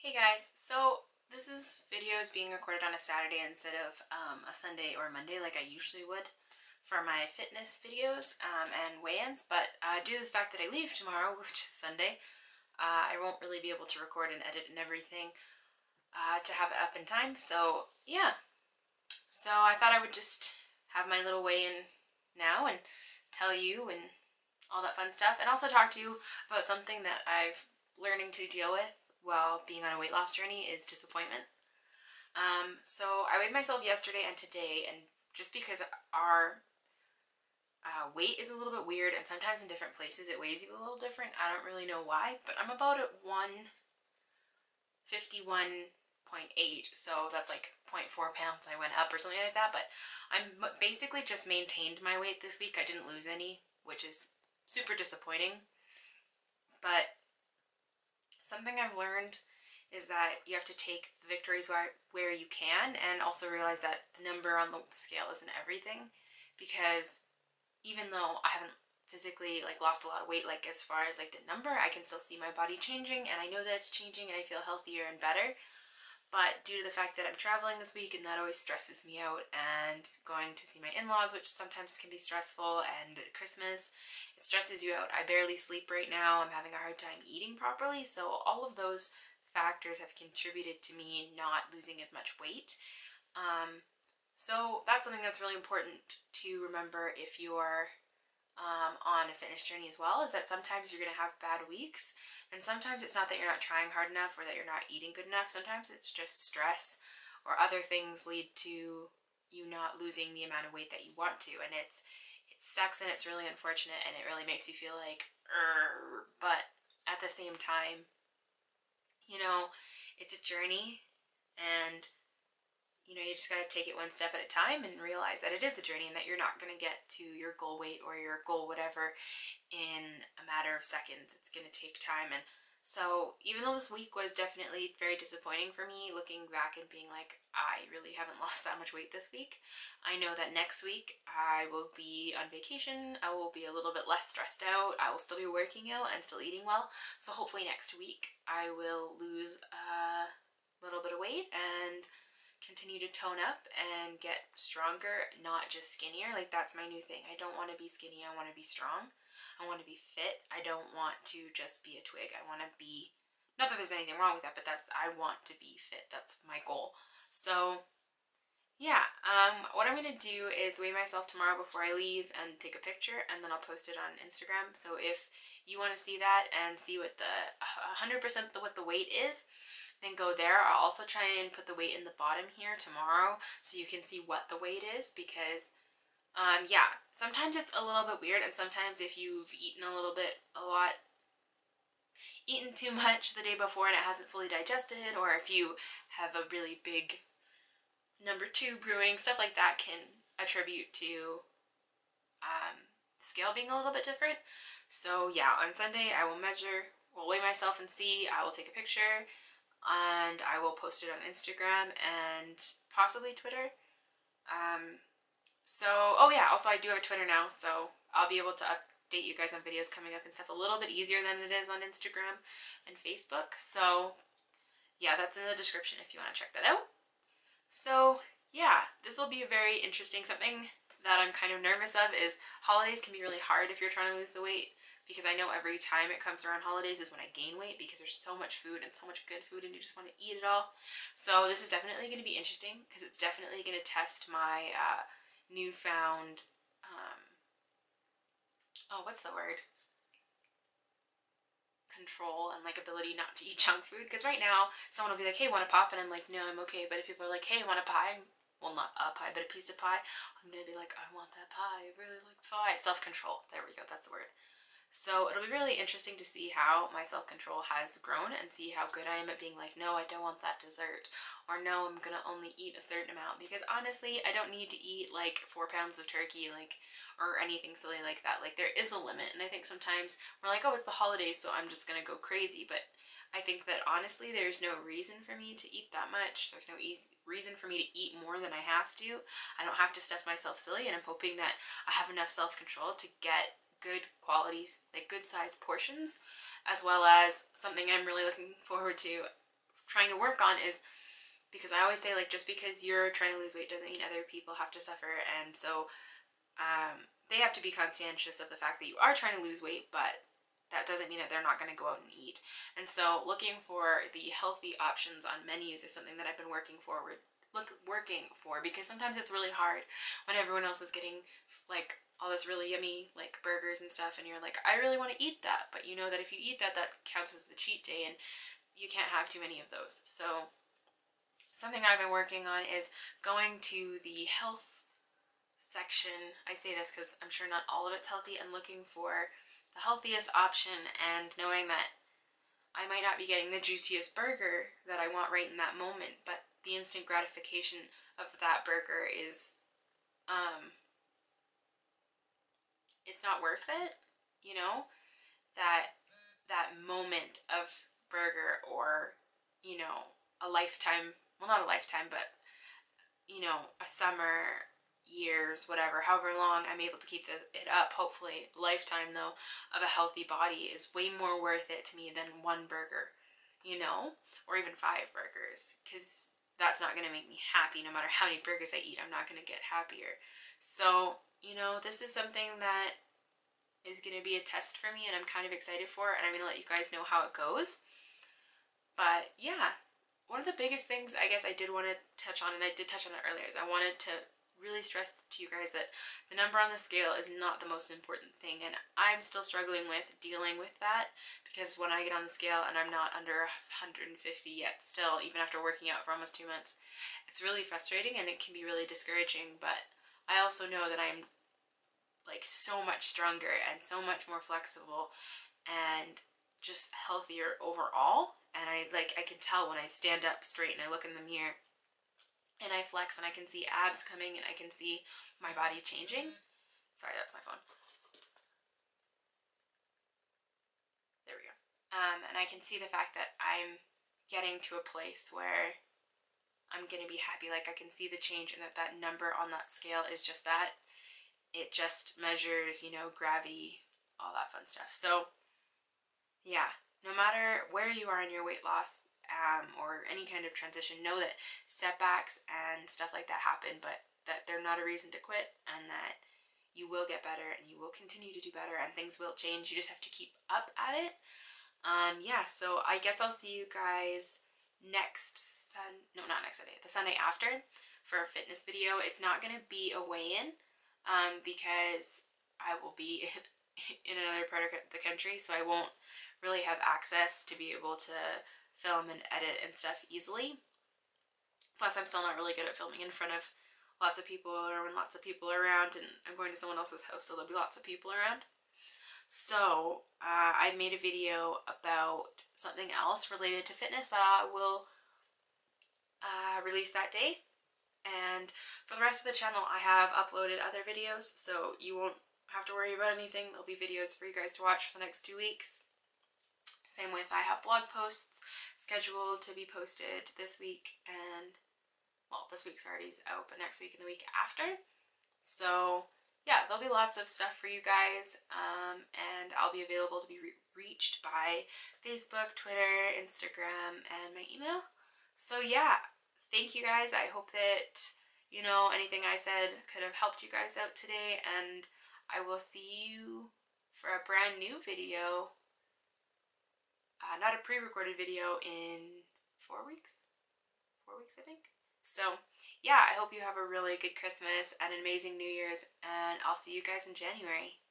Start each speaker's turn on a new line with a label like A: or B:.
A: Hey guys, so video is being recorded on a Saturday instead of a Sunday or Monday like I usually would for my fitness videos and weigh-ins, but due to the fact that I leave tomorrow, which is Sunday, I won't really be able to record and edit and everything to have it up in time, so yeah. So I thought I would just have my little weigh-in now and tell you and all that fun stuff, and also talk to you about something that I've learning to deal with while being on a weight loss journey is disappointment. So I weighed myself yesterday and today, and just because our weight is a little bit weird, and sometimes in different places it weighs you a little different. I don't really know why, but I'm about at 151.8, so that's like 0.4 pounds I went up or something like that, but I'm basically just maintained my weight this week. I didn't lose any, which is super disappointing, but something I've learned is that you have to take the victories where you can, and also realize that the number on the scale isn't everything, because even though I haven't physically lost a lot of weight, as far as the number, I can still see my body changing, and I know that it's changing and I feel healthier and better. But due to the fact that I'm traveling this week, and that always stresses me out, and going to see my in-laws, which sometimes can be stressful, and Christmas, it stresses you out. I barely sleep right now. I'm having a hard time eating properly, so all of those factors have contributed to me not losing as much weight. So that's something that's really important to remember if you're on a fitness journey as well, is that sometimes you're going to have bad weeks, and sometimes it's not that you're not trying hard enough or that you're not eating good enough. Sometimes it's just stress or other things lead to you not losing the amount of weight that you want to, and it sucks and it's really unfortunate, and it really makes you feel like but at the same time, it's a journey, and you just got to take it one step at a time and realize that it is a journey, and that you're not going to get to your goal weight or your goal whatever in a matter of seconds. It's going to take time. And so even though this week was definitely very disappointing for me, looking back and being like, I really haven't lost that much weight this week, I know that next week I will be on vacation. I will be a little bit less stressed out. I will still be working out and still eating well. So hopefully next week I will lose a little bit of weight and continue to tone up and get stronger, not just skinnier. That's my new thing. I don't want to be skinny. I want to be strong. I want to be fit. I don't want to just be a twig. I want to be, not that there's anything wrong with that, but I want to be fit. That's my goal. So yeah, what I'm going to do is weigh myself tomorrow before I leave and take a picture, and then I'll post it on Instagram. So if you want to see that and see what the 100% what the weight is, then go there. I'll also try and put the weight in the bottom here tomorrow so you can see what the weight is, because yeah, sometimes it's a little bit weird, and sometimes if you've eaten eaten too much the day before and it hasn't fully digested, or if you have a really big number 2 brewing, stuff like that can attribute to the scale being a little bit different. So yeah, on Sunday I will weigh myself and see. I will take a picture, and I will post it on Instagram and possibly Twitter. Oh yeah, also I do have a Twitter now, so I'll be able to update you guys on videos coming up and stuff a little bit easier than it is on Instagram and Facebook. So yeah, that's in the description if you want to check that out. So yeah, this will be a very interesting something that I'm kind of nervous of. Is holidays can be really hard if you're trying to lose the weight, because I know every time it comes around holidays is when I gain weight, because there's so much food and so much good food and you just want to eat it all. So this is definitely going to be interesting, because it's definitely going to test my newfound, what's the word? Control and ability not to eat junk food. Because right now someone will be like, hey, want a pop? And I'm like, no, I'm okay. But if people are like, hey, want a pie? Well, not a pie, but a piece of pie, I'm gonna be like, I want that pie. I really like pie. Self-control. There we go. That's the word. So it'll be really interesting to see how my self-control has grown, and see how good I am at being like, no, I don't want that dessert, or no, I'm gonna only eat a certain amount, because honestly, I don't need to eat 4 pounds of turkey, or anything silly like that. There is a limit, and I think sometimes we're like, oh, it's the holidays, so I'm just gonna go crazy, but I think that honestly, there's no reason for me to eat that much. There's no reason for me to eat more than I have to. I don't have to stuff myself silly, and I'm hoping that I have enough self-control to get good qualities, good sized portions, as well as something I'm really looking forward to trying to work on is, because I always say, like, just because you're trying to lose weight doesn't mean other people have to suffer. And so they have to be conscientious of the fact that you are trying to lose weight, but that doesn't mean that they're not going to go out and eat. And so looking for the healthy options on menus is something that I've been working for, because sometimes it's really hard when everyone else is getting like all this really yummy like burgers and stuff, and you're like, I really want to eat that, but you know that if you eat that, that counts as a cheat day, and you can't have too many of those. So something I've been working on is going to the health section. I say this because I'm sure not all of it's healthy, and looking for the healthiest option, and knowing that I might not be getting the juiciest burger that I want right in that moment, but the instant gratification of that burger is, it's not worth it, you know? That moment of burger, or, you know, a lifetime, well, not a lifetime, but, you know, a summer, years, whatever, however long I'm able to keep it up, hopefully lifetime though, of a healthy body is way more worth it to me than one burger, you know, or even 5 burgers, because that's not going to make me happy. No matter how many burgers I eat, I'm not going to get happier. So, you know, this is something that is going to be a test for me, and I'm kind of excited for it, and I'm going to let you guys know how it goes. But yeah, one of the biggest things I guess I did want to touch on, and I did touch on it earlier, is I wanted to really stress to you guys that the number on the scale is not the most important thing, and I'm still struggling with dealing with that, because when I get on the scale and I'm not under 150 yet, still, even after working out for almost 2 months, it's really frustrating and it can be really discouraging. But I also know that I'm like so much stronger and so much more flexible and just healthier overall, and I can tell when I stand up straight and I look in the mirror and I flex, and I can see abs coming, and I can see my body changing. Sorry, that's my phone. There we go. And I can see the fact that I'm getting to a place where I'm going to be happy. Like, I can see the change, and that number on that scale is just that. It just measures, you know, gravity, all that fun stuff. So, yeah, no matter where you are in your weight loss, or any kind of transition, know that setbacks and stuff like that happen, but that they're not a reason to quit, and that you will get better and you will continue to do better, and things will change. You just have to keep up at it. Yeah, so I guess I'll see you guys not next Sunday, the Sunday after, for a fitness video. It's not going to be a weigh-in, because I will be in another part of the country, so I won't really have access to be able to film and edit and stuff easily. Plus, I'm still not really good at filming in front of lots of people, or when lots of people are around, and I'm going to someone else's house, so there'll be lots of people around. So I made a video about something else related to fitness that I will release that day. And for the rest of the channel, I have uploaded other videos, so you won't have to worry about anything. There'll be videos for you guys to watch for the next 2 weeks. Same with, I have blog posts scheduled to be posted this week, and, well, this week's already out, but next week and the week after. So, yeah, there'll be lots of stuff for you guys, and I'll be available to be reached by Facebook, Twitter, Instagram, and my email. So, yeah, thank you guys. I hope that, you know, anything I said could have helped you guys out today, and I will see you for a brand new video. Not a pre-recorded video, in 4 weeks? 4 weeks, I think. So, yeah, I hope you have a really good Christmas and an amazing New Year's, and I'll see you guys in January.